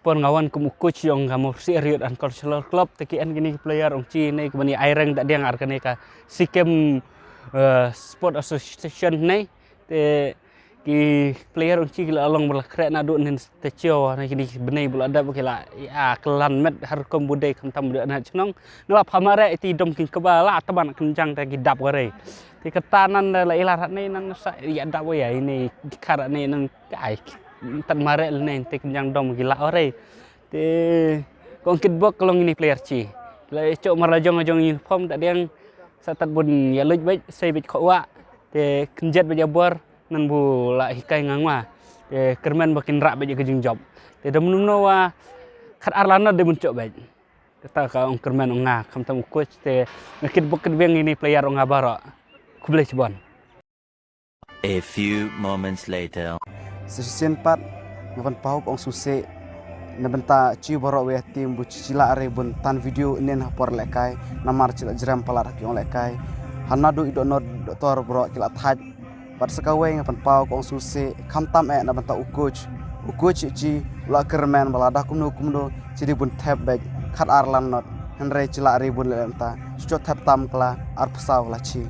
pon ngawan kum coach yang kamu serius an cultural club tekian gini player ong chi nei kebani aireng tak dia ngar kene ka sikem sport association nei te ki player ong chi la along bela krek na du nen tecio na kini benai bula ada bukila ya kelan met har kom budai kam tam na chnong no phamare ti dom kin kebala taban kencang ta gidap gare ti ketanan la ilar nei nan sa ya dap ya ini kara nei nan kai tan mare nei ti kencang dom gila ore ti kongkit bok kolong ini player chi la cok marajong ajong uniform tak dia satat bun ya luj baik sai bit khawa te kenjat bajabor nan bu la hikai ngangwa te kermen bakin rak baje kejing job te dam numno wa khat arlana de muncok baik kata ka ong kermen ong nga kam tam coach te ngakit bok beng ini player ong abara ku boleh cebon. A few moments later. Sesien pat ngapan pahuk ong suse nabenta ci borok we tim bu cicila are bun tan video inen hapor lekai namar cila jeram palar ki ong lekai hanadu idono doktor borok cila thaj pat sekawe ngapan pahuk ong suse kamtam nabenta ukoch ci la kermen balada kumno ciri bun tap bag khat arlan not henre cila are bun lenta cocok tap tam kala ar pesaw la ci